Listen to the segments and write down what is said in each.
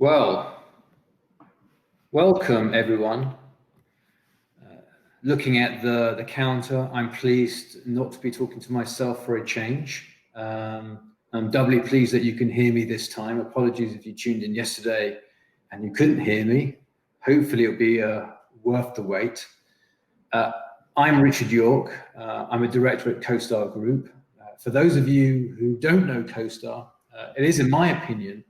Well, welcome everyone. Looking at the counter, I'm pleased not to be talking to myself for a change. I'm doubly pleased that you can hear me this time. Apologies if you tuned in yesterday and you couldn't hear me. Hopefully it'll be worth the wait. I'm Richard Yorke. I'm a director at CoStar Group. For those of you who don't know CoStar, it is, in my opinion,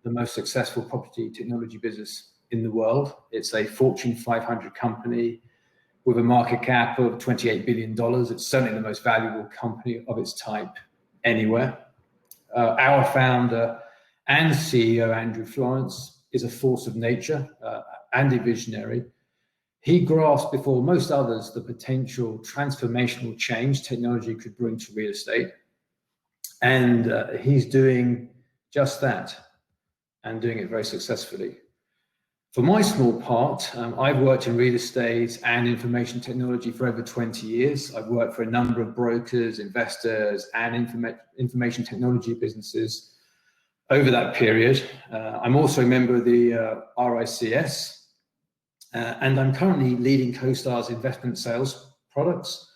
the most successful property technology business in the world. It's a Fortune 500 company with a market cap of $28 billion. It's certainly the most valuable company of its type anywhere. Our founder and CEO, Andrew Florence, is a force of nature and a visionary. He grasped before most others the potential transformational change technology could bring to real estate. And he's doing just that, and doing it very successfully. For my small part, I've worked in real estate and information technology for over 20 years. I've worked for a number of brokers, investors, and information technology businesses over that period. I'm also a member of the RICS, and I'm currently leading CoStar's investment sales products.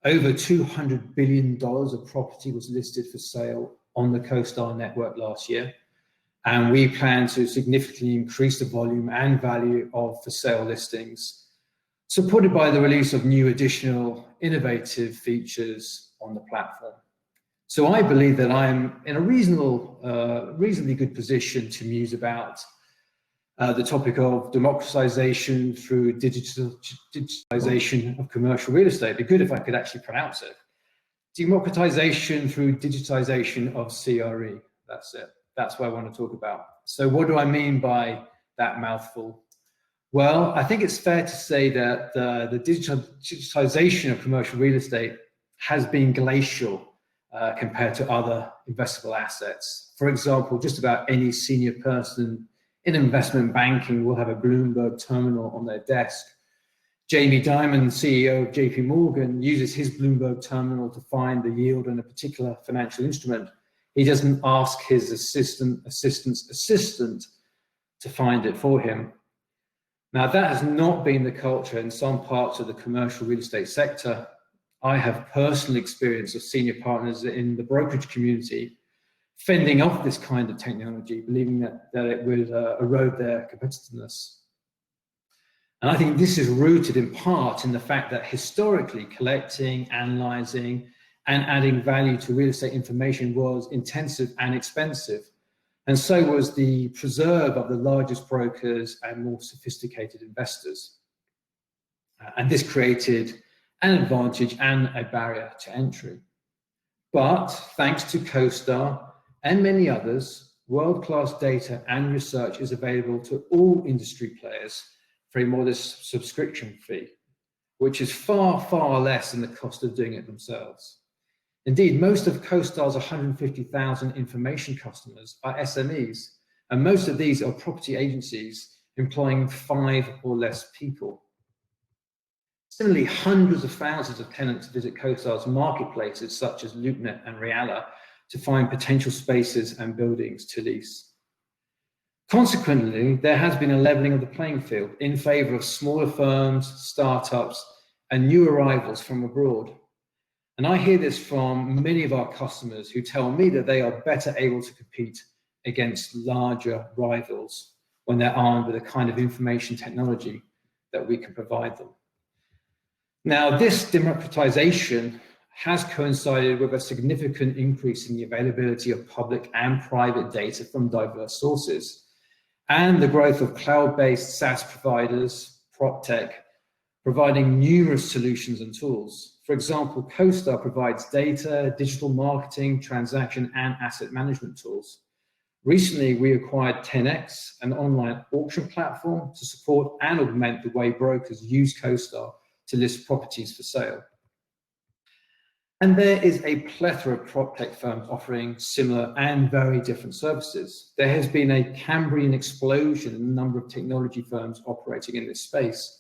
Over $200 billion of property was listed for sale on the CoStar network last year. And we plan to significantly increase the volume and value of for sale listings, supported by the release of new additional innovative features on the platform. So I believe that I'm in a reasonably good position to muse about the topic of democratization through digitization of commercial real estate. It'd be good if I could actually pronounce it. Democratization through digitization of CRE. That's it. That's what I want to talk about. So what do I mean by that mouthful? Well, I think it's fair to say that the digitization of commercial real estate has been glacial compared to other investable assets. For example, just about any senior person in investment banking will have a Bloomberg terminal on their desk. Jamie Dimon, CEO of JP Morgan, uses his Bloomberg terminal to find the yield on a particular financial instrument. He doesn't ask his assistant's assistant to find it for him. Now, that has not been the culture in some parts of the commercial real estate sector. I have personal experience of senior partners in the brokerage community fending off this kind of technology, believing that it would erode their competitiveness. And I think this is rooted in part in the fact that historically collecting, analyzing, and adding value to real estate information was intensive and expensive. And so was the preserve of the largest brokers and more sophisticated investors. And this created an advantage and a barrier to entry. But thanks to CoStar and many others, world-class data and research is available to all industry players for a modest subscription fee, which is far, far less than the cost of doing it themselves. Indeed, most of CoStar's 150,000 information customers are SMEs, and most of these are property agencies employing 5 or less people. Similarly, hundreds of thousands of tenants visit CoStar's marketplaces such as LoopNet and Realla to find potential spaces and buildings to lease. Consequently, there has been a leveling of the playing field in favor of smaller firms, startups, and new arrivals from abroad. And I hear this from many of our customers who tell me that they are better able to compete against larger rivals when they're armed with the kind of information technology that we can provide them. Now, this democratization has coincided with a significant increase in the availability of public and private data from diverse sources, and the growth of cloud-based SaaS providers, PropTech, providing numerous solutions and tools. For example, CoStar provides data, digital marketing, transaction, and asset management tools. Recently, we acquired 10x, an online auction platform, to support and augment the way brokers use CoStar to list properties for sale. And there is a plethora of PropTech firms offering similar and very different services. There has been a Cambrian explosion in the number of technology firms operating in this space.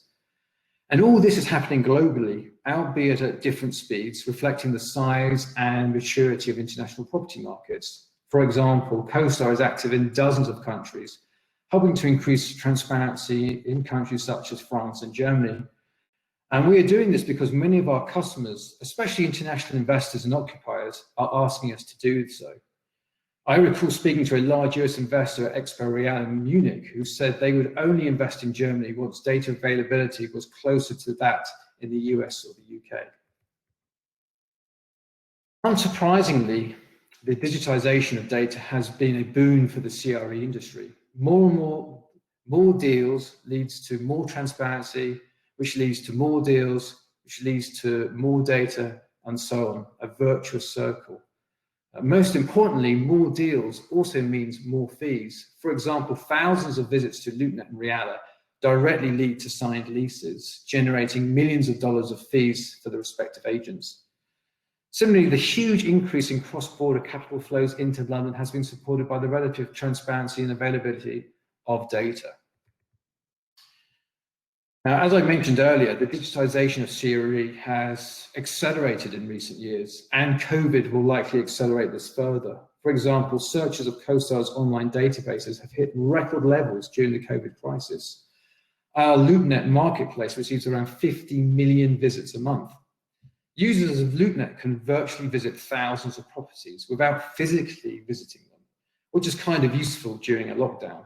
And all this is happening globally, albeit at different speeds, reflecting the size and maturity of international property markets. For example, CoStar is active in dozens of countries, helping to increase transparency in countries such as France and Germany. And we are doing this because many of our customers, especially international investors and occupiers, are asking us to do so. I recall speaking to a large US investor at Expo Real in Munich who said they would only invest in Germany once data availability was closer to that in the US or the UK. Unsurprisingly, the digitization of data has been a boon for the CRE industry. More deals leads to more transparency, which leads to more deals, which leads to more data, and so on, a virtuous circle. Most importantly, more deals also means more fees. For example, thousands of visits to LoopNet and Reala directly lead to signed leases, generating millions of dollars of fees for the respective agents. Similarly, the huge increase in cross-border capital flows into London has been supported by the relative transparency and availability of data. Now, as I mentioned earlier, the digitization of CRE has accelerated in recent years, and COVID will likely accelerate this further. For example, searches of CoStar's online databases have hit record levels during the COVID crisis. Our LoopNet marketplace receives around 50 million visits a month. Users of LoopNet can virtually visit thousands of properties without physically visiting them, which is kind of useful during a lockdown.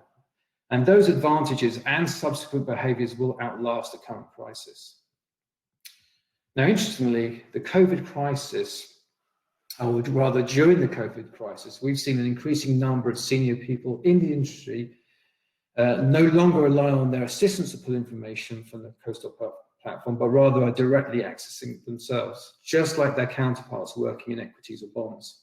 And those advantages and subsequent behaviors will outlast the current crisis. Now, interestingly, the COVID crisis, or rather during the COVID crisis, we've seen an increasing number of senior people in the industry no longer rely on their assistants to pull information from the CoStar platform, but rather are directly accessing it themselves, just like their counterparts working in equities or bonds.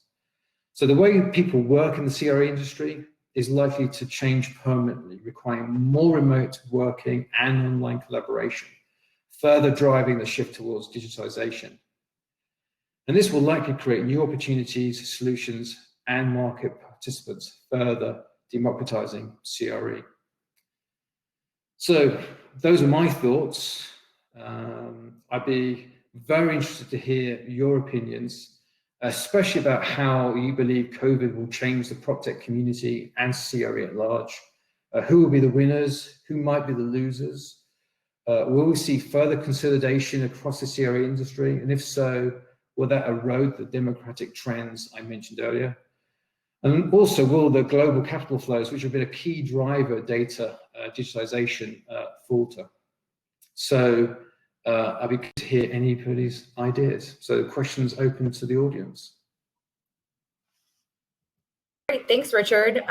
So the way people work in the CRE industry is likely to change permanently, requiring more remote working and online collaboration, further driving the shift towards digitization. And this will likely create new opportunities, solutions, and market participants, further democratizing CRE. So those are my thoughts. I'd be very interested to hear your opinions, especially about how you believe COVID will change the PropTech community and CRE at large. Who will be the winners? Who might be the losers? Will we see further consolidation across the CRE industry? And if so, will that erode the democratic trends I mentioned earlier? And also, will the global capital flows, which have been a key driver of data digitization, falter? So I'd be good to hear anybody's ideas. So the question's open to the audience. Great, thanks, Richard.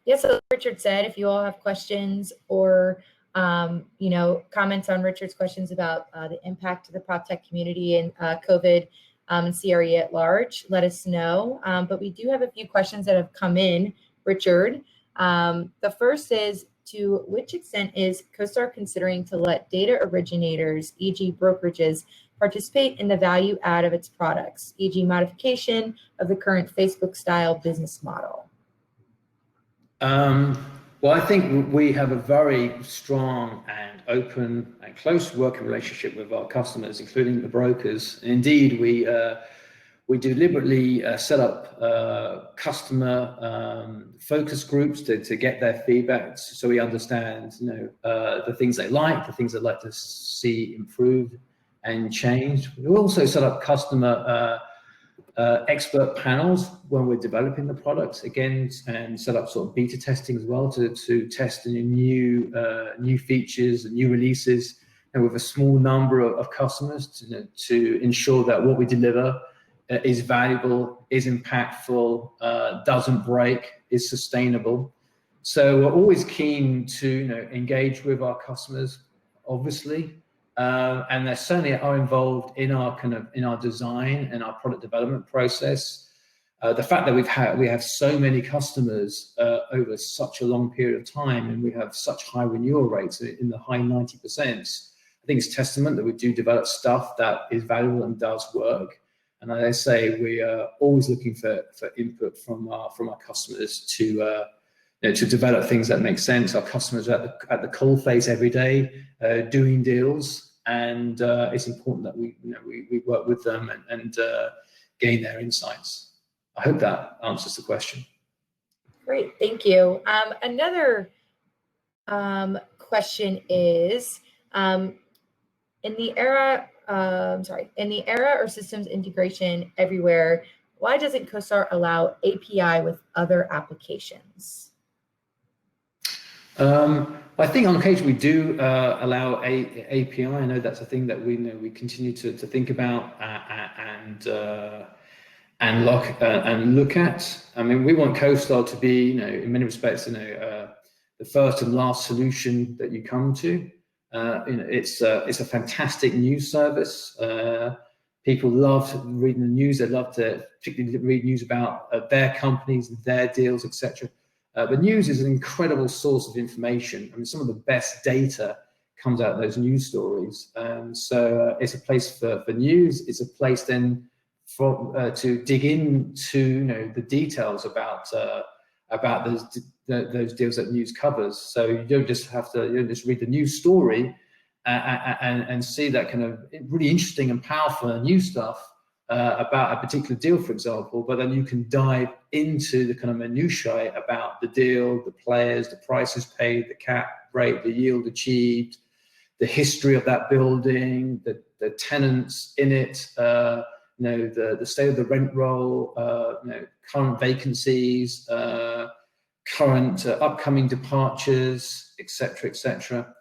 Yes, so Richard said, if you all have questions or comments on Richard's questions about the impact to the PropTech community and COVID and CRE at large, let us know. But we do have a few questions that have come in, Richard. The first is, to which extent is CoStar considering to let data originators, e.g. brokerages, participate in the value add of its products, e.g. modification of the current Facebook-style business model? Well, I think we have a very strong and open and close working relationship with our customers, including the brokers. Indeed, we deliberately set up customer focus groups to get their feedback, so we understand, the things they like, the things they'd like to see improved and changed. We also set up customer expert panels when we're developing the products, again, and set up sort of beta testing as well to test new features and new releases, and with a small number of customers to ensure that what we deliver is valuable, is impactful, doesn't break, is sustainable. So we're always keen to engage with our customers, obviously, and they certainly are involved in our design and our product development process. The fact that we have so many customers over such a long period of time, and we have such high renewal rates in the high 90%, I think it's testament that we do develop stuff that is valuable and does work. And as I say, we are always looking for input from our customers to develop things that make sense. Our customers are at the coalface every day, doing deals, and it's important that we work with them and gain their insights. I hope that answers the question. Great, thank you. Another question is, in the era or systems integration everywhere, why doesn't CoStar allow API with other applications? I think on occasion we do allow API. I know that's a thing that we continue to think about and look at. I mean, we want CoStar to be, in many respects, the first and last solution that you come to. It's a fantastic news service. People love reading the news. They love to particularly read news about their companies, their deals, etc. But news is an incredible source of information. I mean, some of the best data comes out of those news stories. So it's a place for news. It's a place then to dig into the details about those deals that news covers. So you don't just read the news story and see that kind of really interesting and powerful news stuff about a particular deal, for example, but then you can dive into the kind of minutiae about the deal, the players, the prices paid, the cap rate, the yield achieved, the history of that building, the tenants in it, the state of the rent roll, current vacancies, current upcoming departures, etc., etc.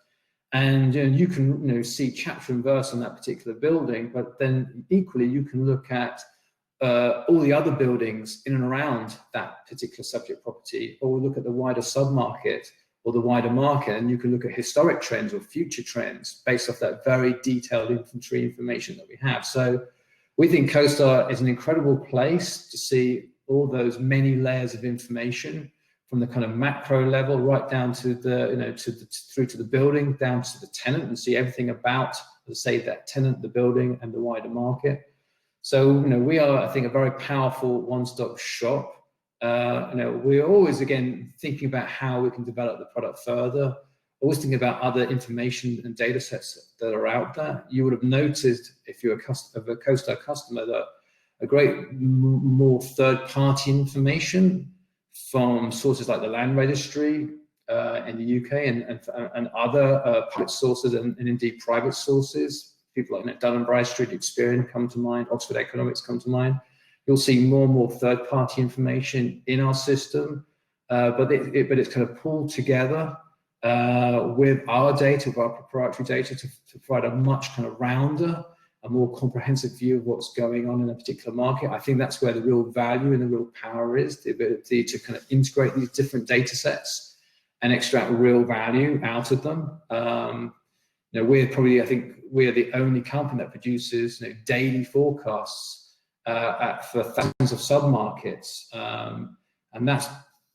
And you can see chapter and verse on that particular building, but then equally you can look at all the other buildings in and around that particular subject property, or look at the wider submarket or the wider market, and you can look at historic trends or future trends based off that very detailed inventory information that we have. So we think CoStar is an incredible place to see all those many layers of information, from the kind of macro level right down to through to the building, down to the tenant, and see everything about, let's say, that tenant, the building, and the wider market. So we are, I think, a very powerful one-stop shop. We're always, again, thinking about how we can develop the product further, always thinking about other information and data sets that are out there. You would have noticed, if you're a CoStar customer, that a great more third-party information from sources like the Land Registry in the UK and other public sources and indeed private sources. People like Dun & Bradstreet, Experian come to mind, Oxford Economics come to mind. You'll see more and more third-party information in our system, but it's kind of pulled together with our data, with our proprietary data, to provide a much kind of rounder, a more comprehensive view of what's going on in a particular market. I think that's where the real value and the real power is, the ability to kind of integrate these different data sets and extract real value out of them. We're probably, I think, we're the only company that produces daily forecasts for thousands of submarkets, and that's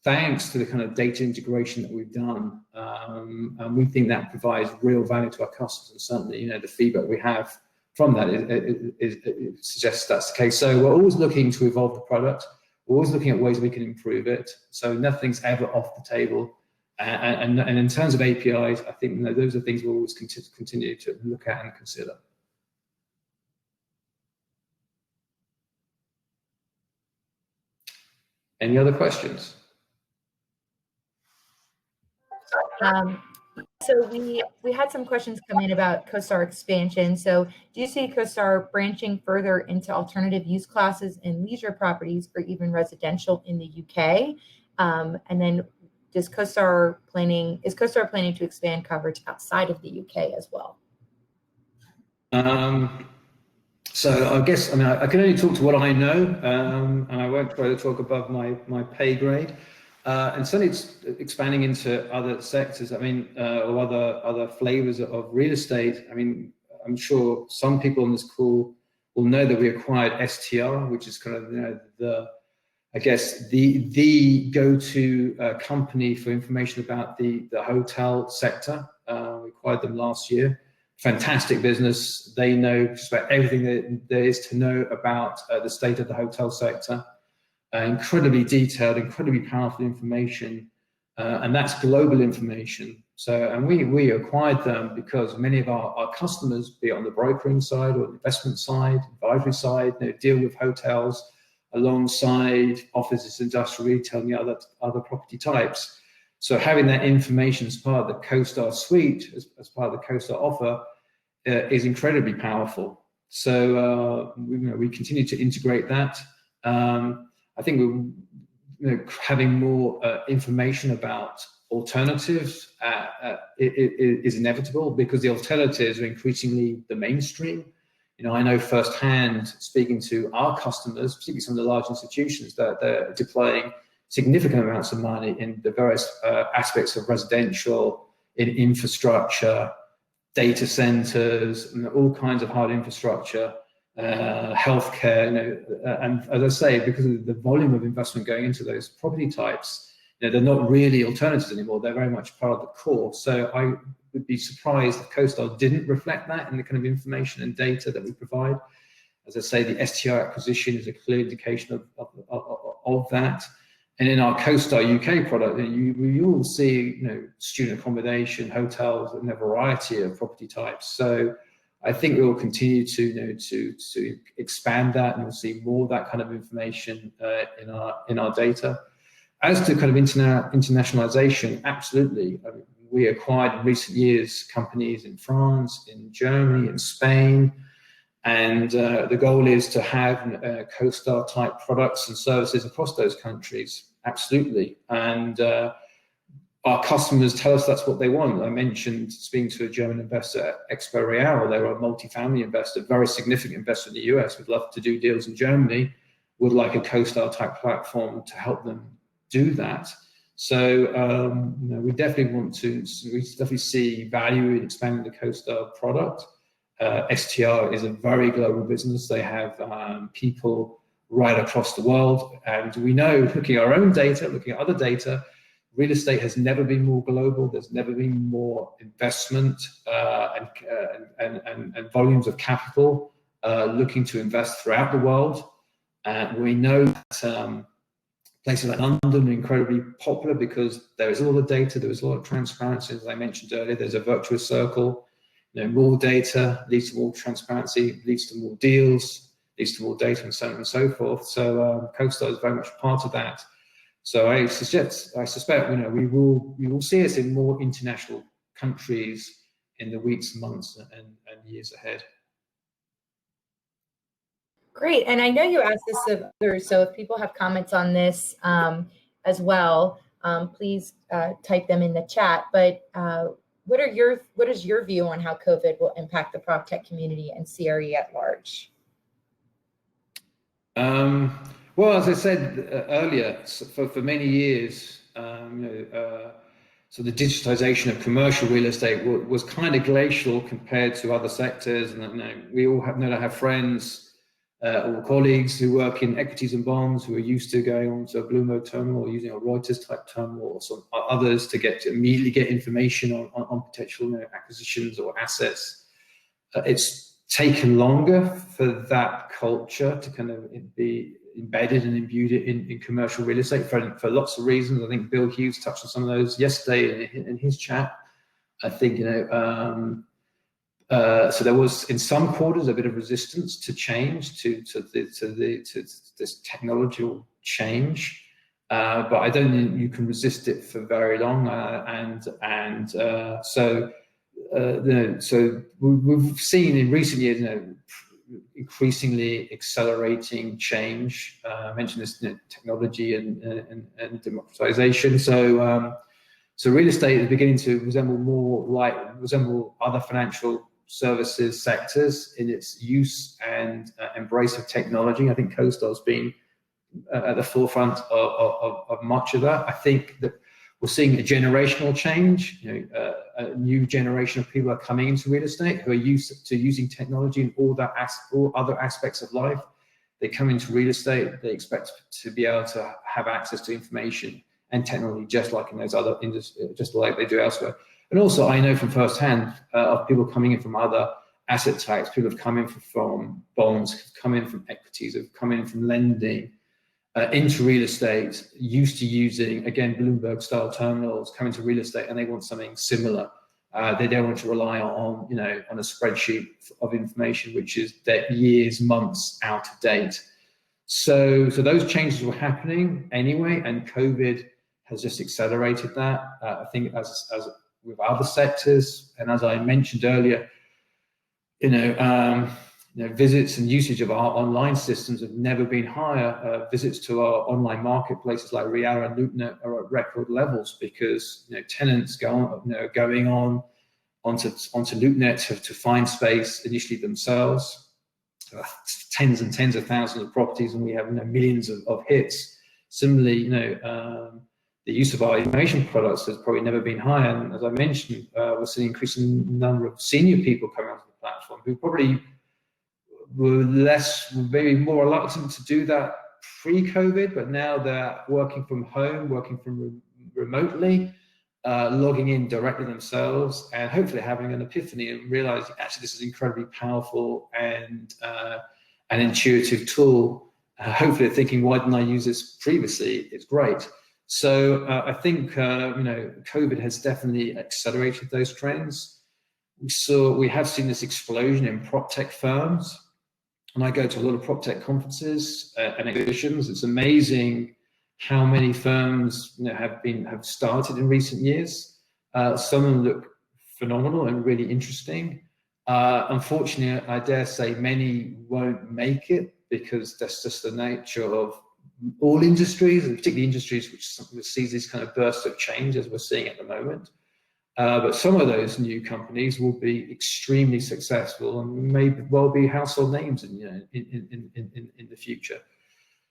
thanks to the kind of data integration that we've done. And we think that provides real value to our customers, and certainly, the feedback we have from that it suggests that's the case. So we're always looking to evolve the product. We're always looking at ways we can improve it. So nothing's ever off the table. And in terms of APIs, I think those are things we'll always continue to look at and consider. Any other questions? So we had some questions come in about CoStar Expansion. So do you see CoStar branching further into alternative use classes and leisure properties, or even residential in the UK? And then is CoStar planning to expand coverage outside of the UK as well? So I guess, I can only talk to what I know, and I won't try to talk above my pay grade. And certainly it's expanding into other sectors, or other flavors of real estate. I'm sure some people on this call will know that we acquired STR, which is kind of the go-to company for information about the hotel sector. We acquired them last year. Fantastic business. They know just about everything that there is to know about the state of the hotel sector. Incredibly detailed, incredibly powerful information, and that's global information. So, and we acquired them because many of our customers, be it on the brokering side or the investment side, advisory side, deal with hotels alongside offices, industrial, retail, and the other property types. So having that information as part of the CoStar suite, as part of the CoStar offer, is incredibly powerful. So we continue to integrate that. I think we're having more information about alternatives is inevitable, because the alternatives are increasingly the mainstream. I know firsthand, speaking to our customers, particularly some of the large institutions, that they're deploying significant amounts of money in the various aspects of residential, in infrastructure, data centers, and all kinds of hard infrastructure, healthcare. And as I say, because of the volume of investment going into those property types, they're not really alternatives anymore. They're very much part of the core. So I would be surprised if CoStar didn't reflect that in the kind of information and data that we provide. As I say, the STR acquisition is a clear indication of that. And in our CoStar UK product, you will see, student accommodation, hotels, and a variety of property types. So I think we will continue to expand that, and we'll see more of that kind of information in our data. As to kind of internationalization, absolutely. I mean, we acquired in recent years companies in France, in Germany, in Spain, and the goal is to have CoStar type products and services across those countries. Absolutely. And our customers tell us that's what they want. I mentioned speaking to a German investor, Expo Real. They were a multifamily investor, very significant investor in the US, would love to do deals in Germany, would like a CoStar type platform to help them do that. So we definitely see value in expanding the CoStar product. STR is a very global business. They have people right across the world, and we know, looking at our own data, looking at other data, real estate has never been more global. There's never been more investment and volumes of capital looking to invest throughout the world. We know that places like London are incredibly popular because there is all the data, there is a lot of transparency. As I mentioned earlier, there's a virtuous circle. More data leads to more transparency, leads to more deals, leads to more data, and so on and so forth. So CoStar is very much part of that. So I suspect we will see us in more international countries in the weeks, months, and years ahead. Great. And I know you asked this of others, so if people have comments on this as well, please type them in the chat. But what is your view on how COVID will impact the PropTech community and CRE at large? Well, as I said earlier, for many years, so the digitization of commercial real estate was kind of glacial compared to other sectors. And we all have friends or colleagues who work in equities and bonds who are used to going onto a Bloomberg terminal or using a Reuters type terminal, or some others to immediately get information on potential acquisitions or assets. It's taken longer for that culture to kind of be embedded and imbued in commercial real estate for lots of reasons. I think Bill Hughes touched on some of those yesterday in his chat. I think so there was in some quarters a bit of resistance to change, to this technological change, but I don't think you can resist it for very long. So we've seen in recent years, increasingly accelerating change. I mentioned this technology and democratization. So real estate is beginning to resemble other financial services sectors in its use and embrace of technology. I think CoStar's been at the forefront of much of that. I think that we're seeing a generational change. A new generation of people are coming into real estate who are used to using technology in all other aspects of life. They come into real estate, they expect to be able to have access to information and technology just like in those other industries, just like they do elsewhere. And also, I know from firsthand of people coming in from other asset types. People have come in from bonds, have come in from equities, have come in from lending into real estate, used to using, again, Bloomberg-style terminals, come into real estate, and they want something similar. They don't want to rely on, on a spreadsheet of information which is years, months out of date. So those changes were happening anyway, and COVID has just accelerated that. I think as with other sectors, and as I mentioned earlier, visits and usage of our online systems have never been higher. Visits to our online marketplaces like Real and LoopNet are at record levels because tenants going onto LoopNet to find space initially themselves. Tens and tens of thousands of properties, and we have millions of hits. Similarly, the use of our information products has probably never been higher. And as I mentioned, we're seeing an increasing number of senior people coming onto the platform who probably were maybe more reluctant to do that pre-COVID, but now they're working from home, working from remotely, logging in directly themselves, and hopefully having an epiphany and realizing actually this is an incredibly powerful and an intuitive tool. Hopefully thinking, why didn't I use this previously? It's great. So I think COVID has definitely accelerated those trends. We have seen this explosion in PropTech firms, and I go to a lot of PropTech conferences and exhibitions. It's amazing how many firms have started in recent years. Some of them look phenomenal and really interesting. Unfortunately, I dare say many won't make it because that's just the nature of all industries, and particularly industries which sees these kind of bursts of change as we're seeing at the moment. But some of those new companies will be extremely successful and may well be household names in the future.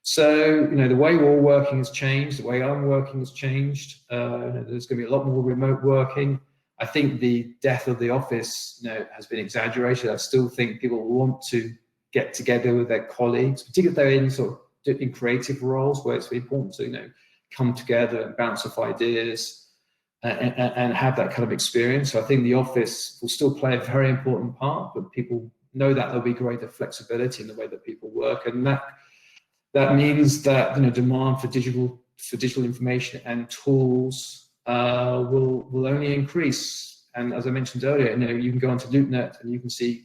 So the way we're all working has changed. The way I'm working has changed. There's going to be a lot more remote working. I think the death of the office has been exaggerated. I still think people want to get together with their colleagues, particularly if they're in creative roles where it's really important to come together and bounce off ideas and have that kind of experience. So I think the office will still play a very important part, but people know that there'll be greater flexibility in the way that people work, and that means that demand for digital information and tools will only increase. And as I mentioned earlier, you can go onto LoopNet and you can see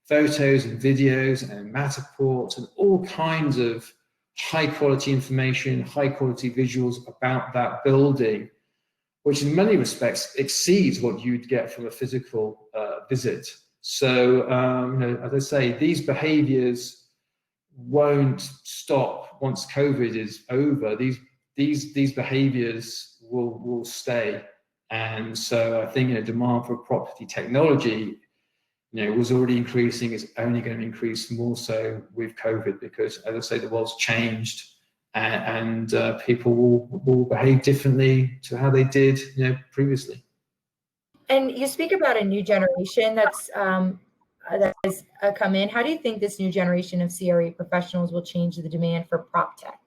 photos and videos and Matterports and all kinds of high quality information, high quality visuals about that building, which in many respects exceeds what you'd get from a physical visit. So, as I say, these behaviors won't stop once COVID is over. These behaviors will stay. And so I think demand for property technology was already increasing. It's only going to increase more so with COVID because, as I say, the world's changed, and people will behave differently to how they did previously. And you speak about a new generation that has come in. How do you think this new generation of CRE professionals will change the demand for PropTech?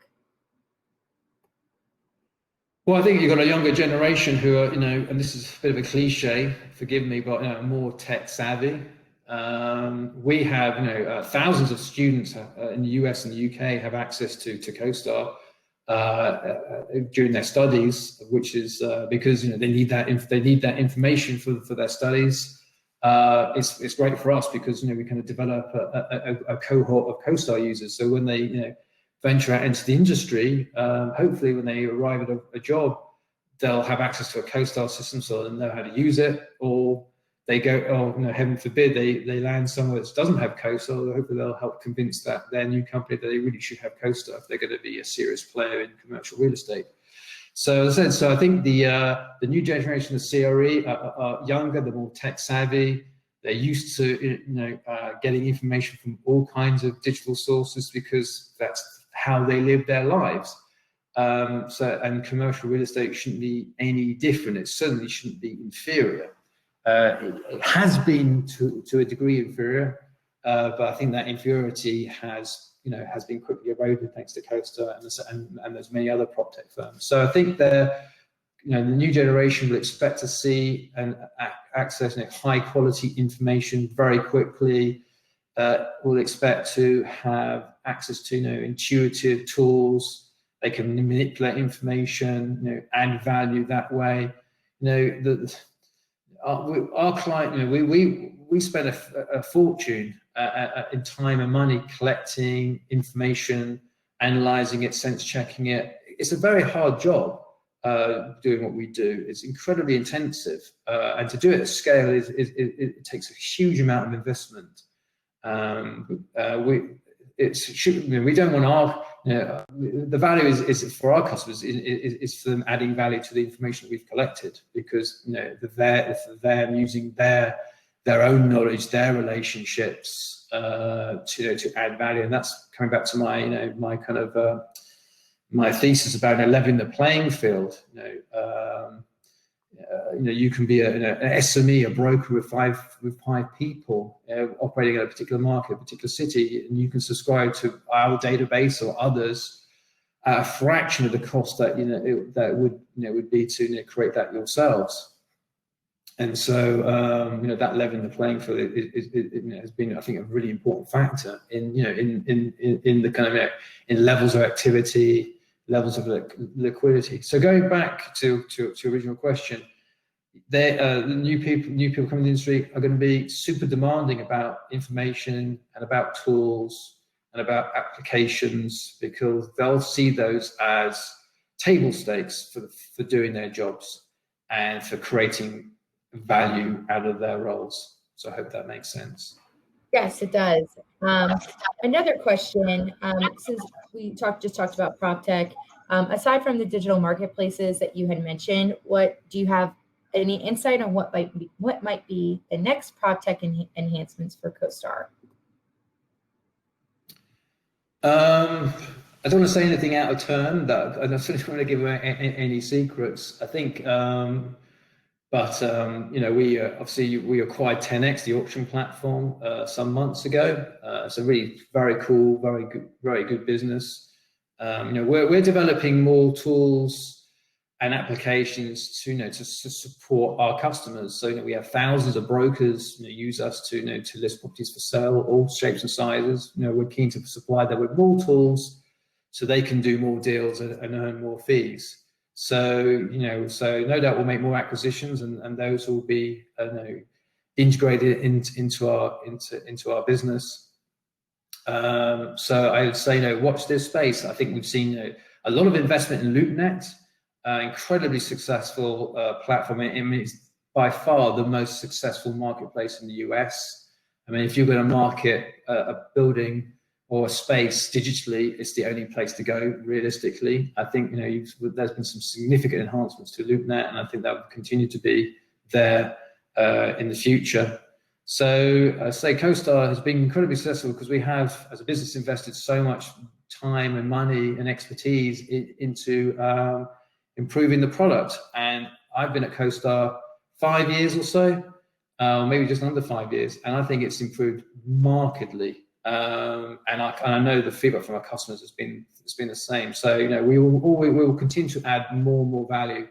Well, I think you've got a younger generation who are, and this is a bit of a cliche, forgive me, but more tech savvy. We have, thousands of students in the US and the UK have access to CoStar during their studies, which is because they need that information for their studies. It's great for us because we kind of develop a cohort of CoStar users. So when they venture out into the industry, hopefully when they arrive at a job, they'll have access to a CoStar system so they'll know how to use it, or they go, heaven forbid, they land somewhere that doesn't have CoStar. Hopefully they'll help convince their new company that they really should have CoStar if they're going to be a serious player in commercial real estate. So as I said, I think the new generation of CRE are younger, they're more tech savvy. They're used to getting information from all kinds of digital sources because that's how they live their lives. And commercial real estate shouldn't be any different. It certainly shouldn't be inferior. It has been to a degree inferior, but I think that inferiority has been quickly eroded thanks to CoStar and there's many other PropTech firms. So I think the new generation will expect to see and access high quality information very quickly. Will expect to have access to intuitive tools. They can manipulate information, add value that way. Our client, we spend a fortune in time and money collecting information, analyzing it, sense checking it. It's a very hard job. doing what we do. It's incredibly intensive, and to do it at scale it takes a huge amount of investment. We don't want our, the value is for our customers is for them adding value to the information that we've collected, because if they're using their own knowledge, their relationships to add value. And that's coming back to my my kind of my thesis about leveling the playing field. You can be an SME, a broker with five people operating in a particular market, a particular city, and you can subscribe to our database or others at a fraction of the cost that that would be to create that yourselves. And so that leveling the playing field has been, I think, a really important factor in in the kind of in levels of activity, levels of liquidity. So going back to original question, new people coming to the industry are going to be super demanding about information and about tools and about applications, because they'll see those as table stakes for doing their jobs and for creating value out of their roles. So I hope that makes sense. Yes, it does. Another question, since we just talked about PropTech, aside from the digital marketplaces that you had mentioned, do you have any insight on what might be the next PropTech enhancements for CoStar? I don't want to say anything out of turn. I don't want to give away any secrets. I think, we obviously we acquired 10x, the auction platform, some months ago. It's a really very cool, very good business. We're developing more tools and applications to support our customers. So we have thousands of brokers use us to list properties for sale, all shapes and sizes. We're keen to supply them with more tools so they can do more deals and earn more fees. So no doubt we'll make more acquisitions, and those will be integrated into our business. So I would say watch this space. I think we've seen a lot of investment in LoopNet. Incredibly successful platform. I mean, it's by far the most successful marketplace in the US. I mean, if you're going to market a building or a space digitally, it's the only place to go, realistically. I think there's been some significant enhancements to LoopNet, and I think that will continue to be there in the future. So I say CoStar has been incredibly successful because we have, as a business, invested so much time and money and expertise into improving the product. And I've been at CoStar 5 years or so, maybe just under 5 years, and I think it's improved markedly. And I know the feedback from our customers has been the same. So we will continue to add more and more value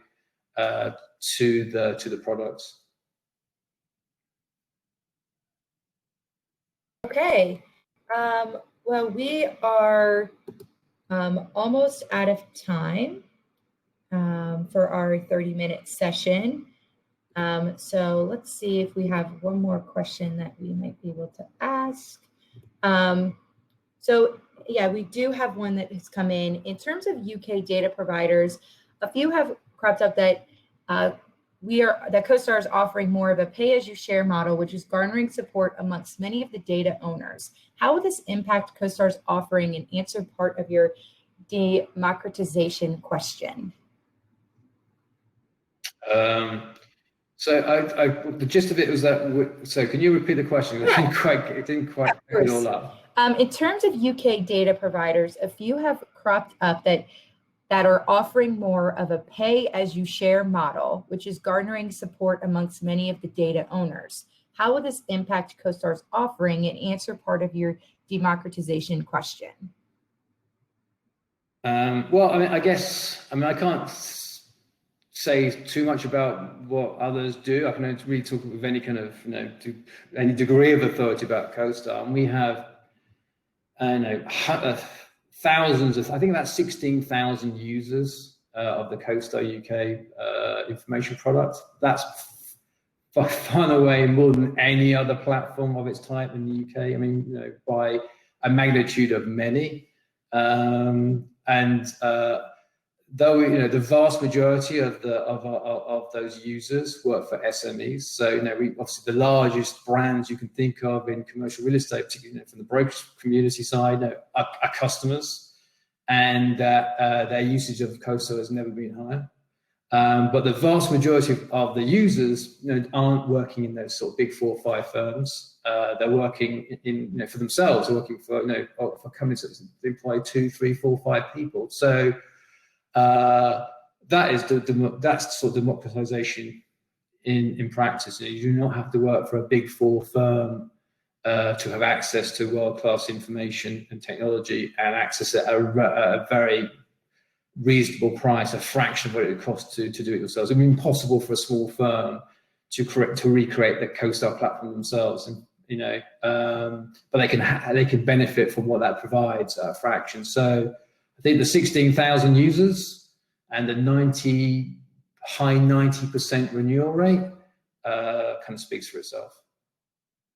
to the products. Okay. Well, we are almost out of time for our 30-minute session. So let's see if we have one more question that we might be able to ask. So yeah, we do have one that has come in. In terms of UK data providers, a few have cropped up that CoStar is offering more of a pay-as-you-share model, which is garnering support amongst many of the data owners. How will this impact CoStar's offering and answer part of your democratization question? So the gist of it was that. So can you repeat the question? It didn't quite pick it all up. In terms of UK data providers, a few have cropped up that are offering more of a pay-as-you-share model, which is garnering support amongst many of the data owners. How will this impact CoStar's offering and answer part of your democratization question? Well, I can't say too much about what others do. I can only really talk with any kind of any degree of authority about CoStar, and we have thousands of, I think about 16,000 users of the CoStar UK information product. That's by far and away more than any other platform of its type in the UK. I mean, by a magnitude of many. though the vast majority of those users work for SMEs, so we obviously the largest brands you can think of in commercial real estate, particularly from the brokerage community side, are customers, and their usage of CoStar has never been higher. But the vast majority of the users aren't working in those sort of big 4 or 5 firms. They're working in for themselves. They're working for for companies that employ 2, 3, 4, 5 people. So that's sort of democratization in practice. You do not have to work for a big 4 firm to have access to world-class information and technology, and access at a very reasonable price, a fraction of what it would cost to do it yourselves. It would be impossible for a small firm to recreate the CoStar platform themselves, and but they can benefit from what that provides at a fraction. So I think the 16,000 users and the high 90% renewal rate kind of speaks for itself.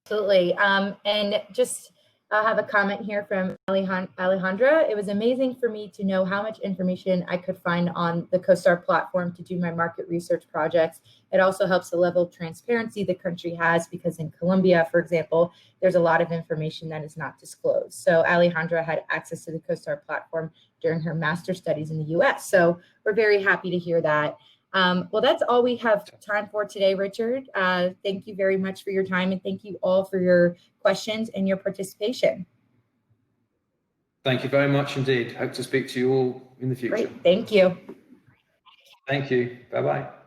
Absolutely. And just I have a comment here from Alejandra. It was amazing for me to know how much information I could find on the CoStar platform to do my market research projects. It also helps the level of transparency the country has, because in Colombia, for example, there's a lot of information that is not disclosed. So Alejandra had access to the CoStar platform during her master's studies in the US. So we're very happy to hear that. Well, that's all we have time for today, Richard. Thank you very much for your time, and thank you all for your questions and your participation. Thank you very much indeed. Hope to speak to you all in the future. Great. Thank you. Thank you. Bye-bye.